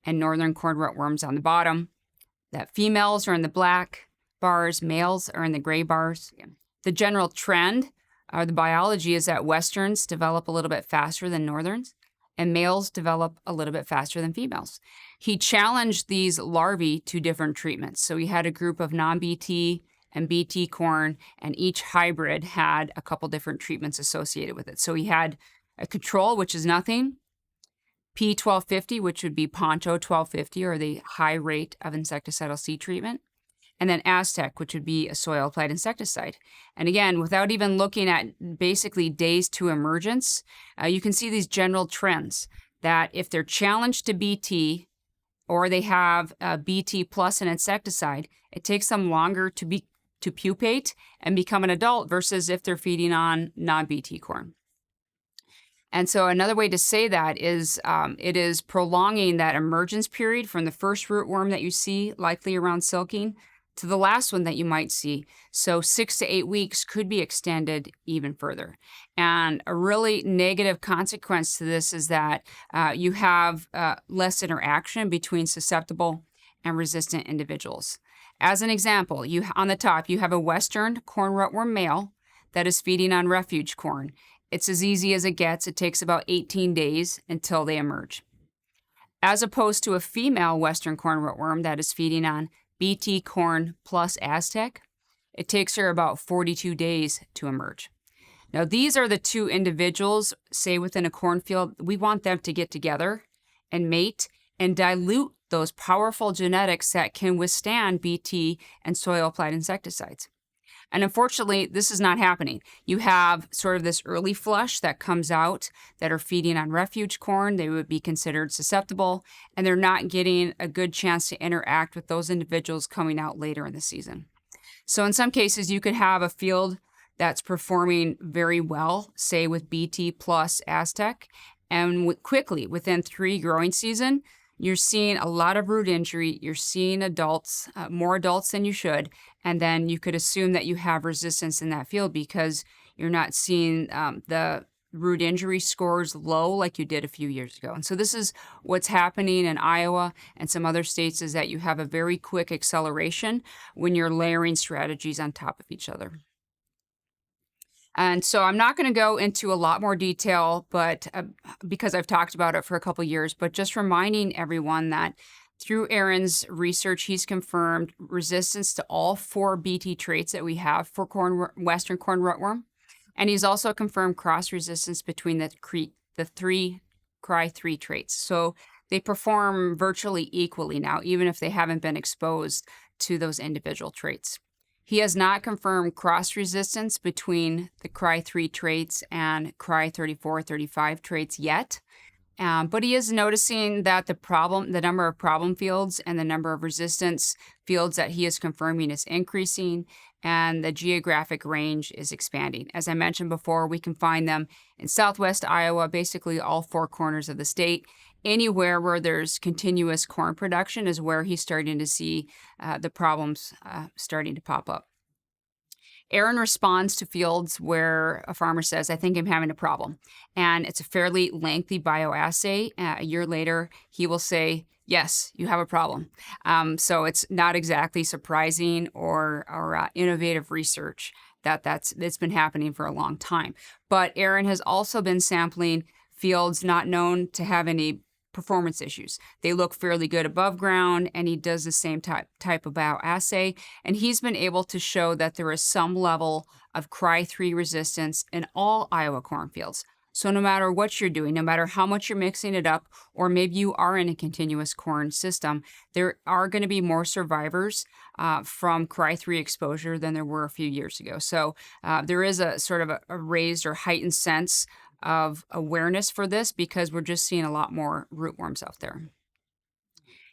and northern corn rootworms on the bottom. That females are in the black bars, males are in the gray bars. The general trend the biology is that westerns develop a little bit faster than northerns, and males develop a little bit faster than females. He challenged these larvae to different treatments. So he had a group of non-BT and BT corn, and each hybrid had a couple different treatments associated with it. So he had a control, which is nothing, P1250, which would be Poncho 1250, or the high rate of insecticidal seed treatment, and then Aztec, which would be a soil applied insecticide. And again, without even looking at basically days to emergence, you can see these general trends that if they're challenged to BT or they have BT plus an insecticide, it takes them longer to pupate and become an adult versus if they're feeding on non-BT corn. And so another way to say that is it is prolonging that emergence period from the first rootworm that you see, likely around silking, to the last one that you might see. So 6 to 8 weeks could be extended even further. And a really negative consequence to this is that you have less interaction between susceptible and resistant individuals. As an example, on the top, you have a western corn rootworm male that is feeding on refuge corn. It's as easy as it gets. It takes about 18 days until they emerge. As opposed to a female western corn rootworm that is feeding on BT corn plus Aztec, it takes her about 42 days to emerge. Now, these are the two individuals, say within a cornfield, we want them to get together and mate and dilute those powerful genetics that can withstand BT and soil applied insecticides. And unfortunately, this is not happening. You have sort of this early flush that comes out that are feeding on refuge corn. They would be considered susceptible, and they're not getting a good chance to interact with those individuals coming out later in the season. So in some cases, you could have a field that's performing very well, say with BT plus Aztec, and quickly, within 3 growing season, you're seeing a lot of root injury. You're seeing adults, more adults than you should. And then you could assume that you have resistance in that field because you're not seeing the root injury scores low like you did a few years ago. And so this is what's happening in Iowa and some other states, is that you have a very quick acceleration when you're layering strategies on top of each other. And so I'm not going to go into a lot more detail, but because I've talked about it for a couple years, but just reminding everyone that through Aaron's research, he's confirmed resistance to all 4 BT traits that we have for western corn rootworm. And he's also confirmed cross resistance between the 3 Cry3 traits. So they perform virtually equally now, even if they haven't been exposed to those individual traits. He has not confirmed cross resistance between the Cry3 traits and Cry34, 35 traits yet. But he is noticing that the number of problem fields and the number of resistance fields that he is confirming is increasing, and the geographic range is expanding. As I mentioned before, we can find them in southwest Iowa, basically all four corners of the state. Anywhere where there's continuous corn production is where he's starting to see the problems starting to pop up. Aaron responds to fields where a farmer says, I think I'm having a problem. And it's a fairly lengthy bioassay. A year later, he will say, yes, you have a problem. So it's not exactly surprising or innovative research it's been happening for a long time. But Aaron has also been sampling fields not known to have any performance issues. They look fairly good above ground, and he does the same type of bioassay, and he's been able to show that there is some level of Cry3 resistance in all Iowa cornfields. So no matter what you're doing, no matter how much you're mixing it up, or maybe you are in a continuous corn system, there are going to be more survivors from Cry3 exposure than there were a few years ago. So there is a sort of a raised or heightened sense of awareness for this because we're just seeing a lot more rootworms out there.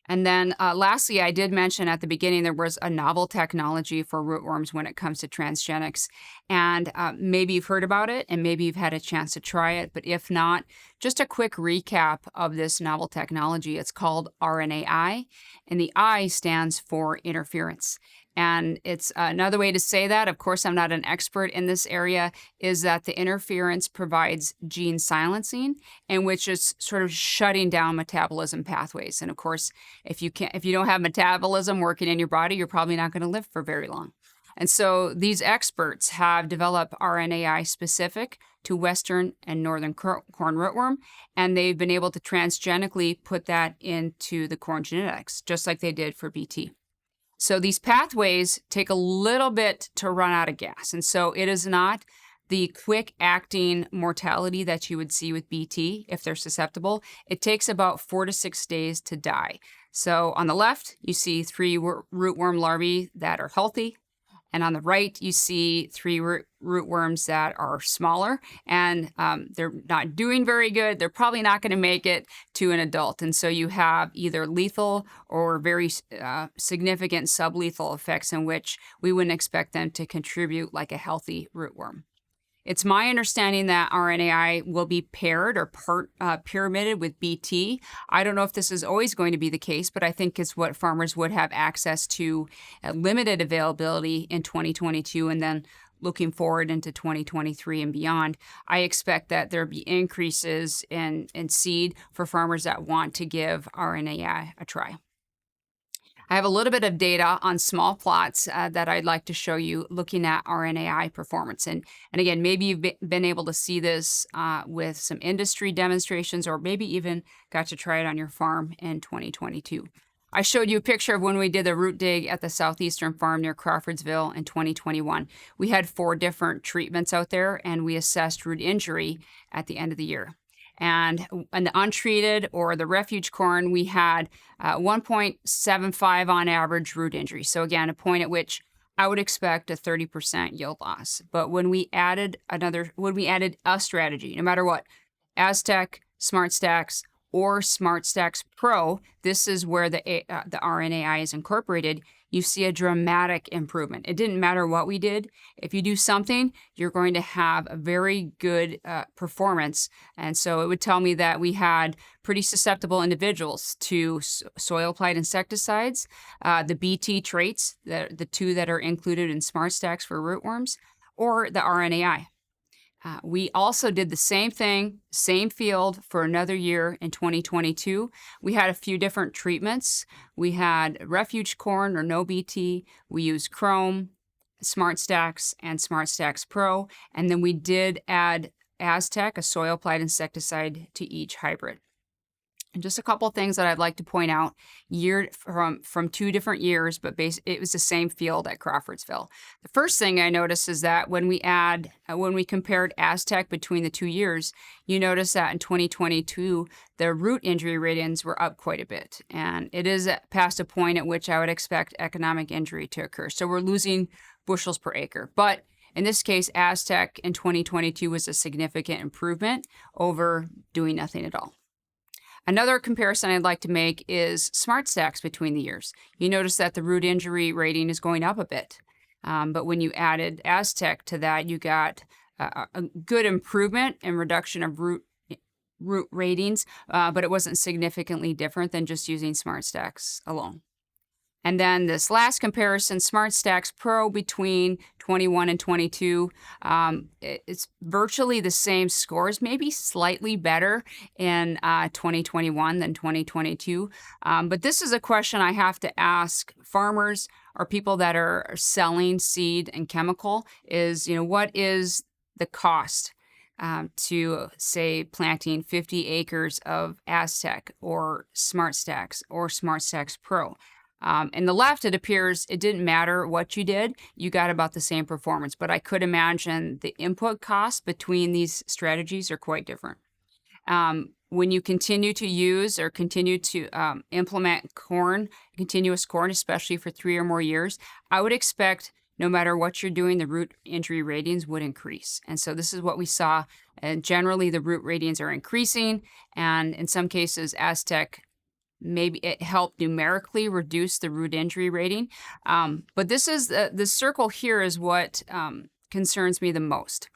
And then lastly, I did mention at the beginning there was a novel technology for rootworms when it comes to transgenics. And maybe you've heard about it and maybe you've had a chance to try it. But if not, just a quick recap of this novel technology. It's called RNAi, and the I stands for interference. And it's another way to say that, of course, I'm not an expert in this area, is that the interference provides gene silencing, and which is sort of shutting down metabolism pathways. And of course, if you don't have metabolism working in your body, you're probably not going to live for very long. And so these experts have developed RNAi specific to western and northern corn rootworm, and they've been able to transgenically put that into the corn genetics, just like they did for BT. So these pathways take a little bit to run out of gas. And so it is not the quick acting mortality that you would see with BT if they're susceptible. It takes about 4 to 6 days to die. So on the left, you see 3 rootworm larvae that are healthy. And on the right, you see 3 rootworms that are smaller, and they're not doing very good. They're probably not going to make it to an adult. And so you have either lethal or very significant sublethal effects in which we wouldn't expect them to contribute like a healthy rootworm. It's my understanding that RNAi will be paired or pyramided with BT. I don't know if this is always going to be the case, but I think it's what farmers would have access to at limited availability in 2022 and then looking forward into 2023 and beyond. I expect that there'll be increases in seed for farmers that want to give RNAi a try. I have a little bit of data on small plots that I'd like to show you looking at RNAi performance. And again, maybe you've been able to see this with some industry demonstrations or maybe even got to try it on your farm in 2022. I showed you a picture of when we did the root dig at the southeastern farm near Crawfordsville in 2021. We had 4 different treatments out there, and we assessed root injury at the end of the year. And in the untreated or the refuge corn, we had 1.75 on average root injury. So again, a point at which I would expect a 30% yield loss. But when we added a strategy, no matter what, Aztec, Smart Stacks, or Smart Stacks Pro, this is where the RNAi is incorporated, you see a dramatic improvement. It didn't matter what we did. If you do something, you're going to have a very good performance. And so it would tell me that we had pretty susceptible individuals to soil-applied insecticides, the BT traits, the 2 that are included in Smart Stacks for rootworms, or the RNAi. We also did the same thing, same field for another year in 2022. We had a few different treatments. We had refuge corn or no BT. We used Chrome, Smart Stacks, and Smart Stacks Pro. And then we did add Aztec, a soil-applied insecticide, to each hybrid. And just a couple things that I'd like to point out year from two different years, but it was the same field at Crawfordsville. The first thing I noticed is that when we compared Aztec between the 2 years, you notice that in 2022 the root injury ratings were up quite a bit, and it is past a point at which I would expect economic injury to occur. So we're losing bushels per acre, but in this case, Aztec in 2022 was a significant improvement over doing nothing at all. Another comparison I'd like to make is smart stacks between the years. You notice that the root injury rating is going up a bit. But when you added Aztec to that, you got a good improvement in reduction of root ratings, but it wasn't significantly different than just using smart stacks alone. And then this last comparison, Smart Stacks Pro between 21 and 22, it's virtually the same scores, maybe slightly better in 2021 than 2022. But this is a question I have to ask farmers or people that are selling seed and chemical is, what is the cost to, say, planting 50 acres of Aztec or Smart Stacks or Smart Stacks Pro? In the left, it appears it didn't matter what you did, you got about the same performance. But I could imagine the input costs between these strategies are quite different. When you continue to use or continue to implement continuous corn, especially for 3 or more years, I would expect no matter what you're doing, the root injury ratings would increase. And so this is what we saw. And generally, the root ratings are increasing. And in some cases, Aztec maybe it helped numerically reduce the root injury rating. But this is the circle here is what concerns me the most.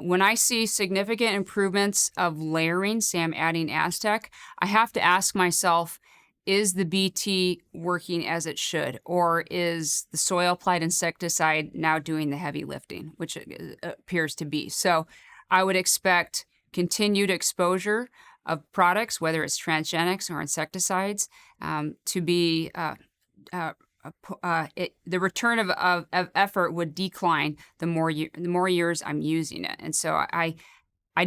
When I see significant improvements of layering, say I'm adding Aztec, I have to ask myself, is the BT working as it should? Or is the soil applied insecticide now doing the heavy lifting, which it appears to be? So I would expect continued exposure of products, whether it's transgenics or insecticides, to be the return of effort would decline the more years I'm using it. And so I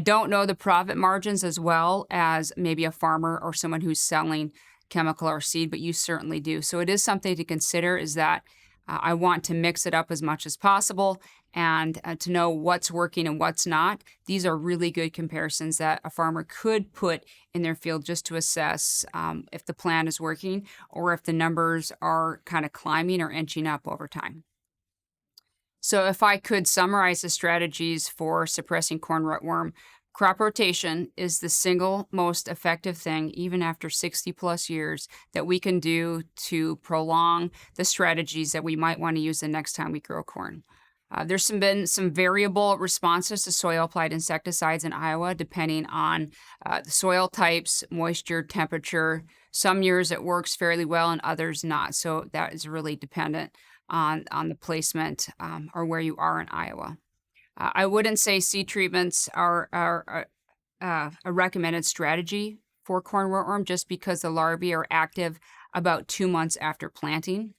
don't know the profit margins as well as maybe a farmer or someone who's selling chemical or seed, but you certainly do. So it is something to consider is that I want to mix it up as much as possible and to know what's working and what's not. These are really good comparisons that a farmer could put in their field just to assess if the plan is working or if the numbers are kind of climbing or inching up over time. So if I could summarize the strategies for suppressing corn rootworm, crop rotation is the single most effective thing, even after 60 plus years, that we can do to prolong the strategies that we might want to use the next time we grow corn. There's been some variable responses to soil-applied insecticides in Iowa, depending on the soil types, moisture, temperature. Some years it works fairly well and others not. So that is really dependent on the placement or where you are in Iowa. I wouldn't say seed treatments are a recommended strategy for corn rootworm just because the larvae are active about 2 months after planting.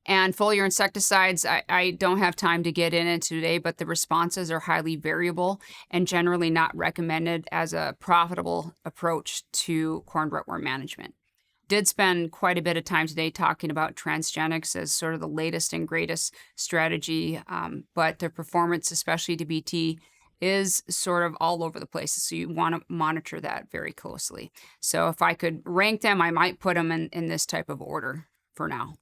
And foliar insecticides, I don't have time to get into today, but the responses are highly variable and generally not recommended as a profitable approach to corn rootworm management. Did spend quite a bit of time today talking about transgenics as sort of the latest and greatest strategy, but their performance, especially to BT, is sort of all over the place. So you want to monitor that very closely. So if I could rank them, I might put them in this type of order for now.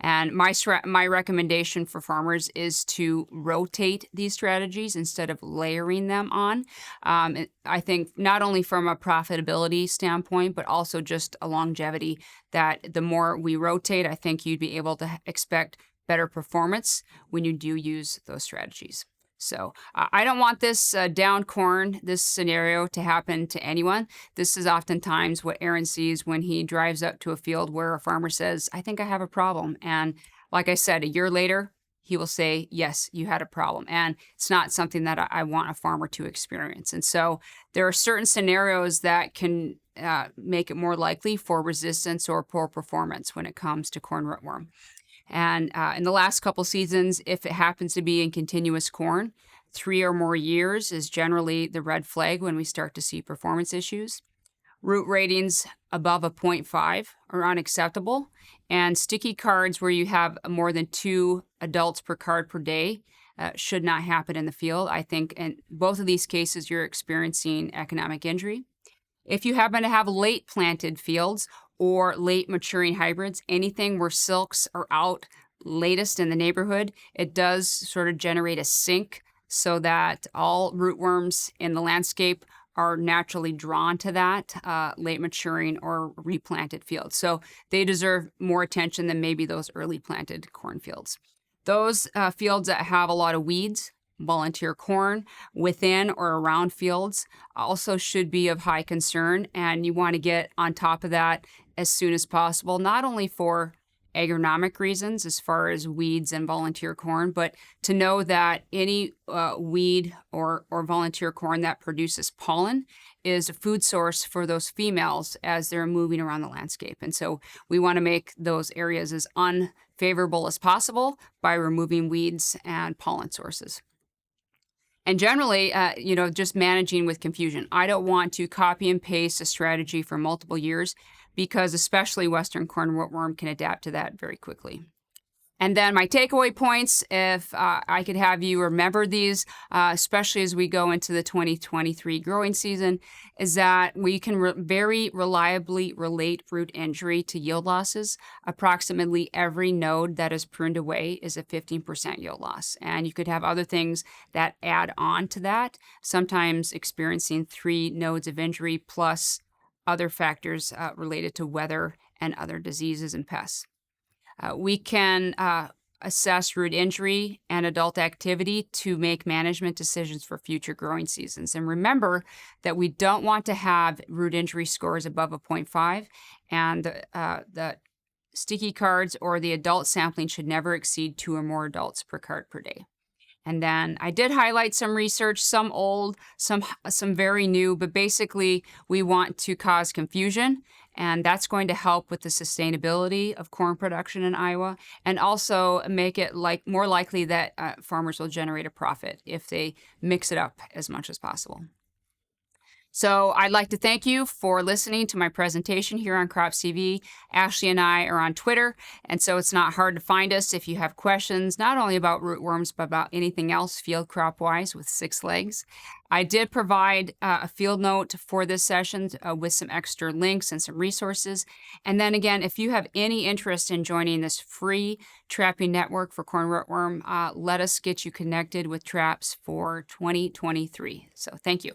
And my recommendation for farmers is to rotate these strategies instead of layering them on. I think not only from a profitability standpoint, but also just a longevity, that the more we rotate, I think you'd be able to expect better performance when you do use those strategies. So I don't want this down corn, this scenario to happen to anyone. This is oftentimes what Aaron sees when he drives up to a field where a farmer says, I think I have a problem. And like I said, a year later, he will say, yes, you had a problem. And it's not something that I want a farmer to experience. And so there are certain scenarios that can make it more likely for resistance or poor performance when it comes to corn rootworm. And in the last couple seasons, if it happens to be in continuous corn, 3 or more years is generally the red flag when we start to see performance issues. Root ratings above a zero point 0.5 are unacceptable, and sticky cards where you have more than 2 adults per card per day should not happen in the field. I think in both of these cases, you're experiencing economic injury. If you happen to have late planted fields or late maturing hybrids, anything where silks are out latest in the neighborhood, it does sort of generate a sink so that all rootworms in the landscape are naturally drawn to that late maturing or replanted field. So they deserve more attention than maybe those early planted cornfields. Those fields that have a lot of weeds, volunteer corn, within or around fields also should be of high concern, and you want to get on top of that as soon as possible, not only for agronomic reasons as far as weeds and volunteer corn, but to know that any weed or volunteer corn that produces pollen is a food source for those females as they're moving around the landscape. And so we want to make those areas as unfavorable as possible by removing weeds and pollen sources. And generally, just managing with confusion. I don't want to copy and paste a strategy for multiple years because especially Western corn rootworm can adapt to that very quickly. And then my takeaway points, if I could have you remember these, especially as we go into the 2023 growing season, is that we can very reliably relate root injury to yield losses. Approximately every node that is pruned away is a 15% yield loss. And you could have other things that add on to that, sometimes experiencing 3 nodes of injury plus other factors related to weather and other diseases and pests. We can assess root injury and adult activity to make management decisions for future growing seasons. And remember that we don't want to have root injury scores above a 0.5, and the sticky cards or the adult sampling should never exceed 2 or more adults per card per day. And then I did highlight some research, some old, some very new, but basically we want to cause confusion, and that's going to help with the sustainability of corn production in Iowa, and also make it more likely that farmers will generate a profit if they mix it up as much as possible. So I'd like to thank you for listening to my presentation here on Crops TV. Ashley and I are on Twitter, and so it's not hard to find us if you have questions, not only about rootworms, but about anything else field crop-wise with 6 legs. I did provide a field note for this session with some extra links and some resources. And then again, if you have any interest in joining this free trapping network for corn rootworm, let us get you connected with traps for 2023. So thank you.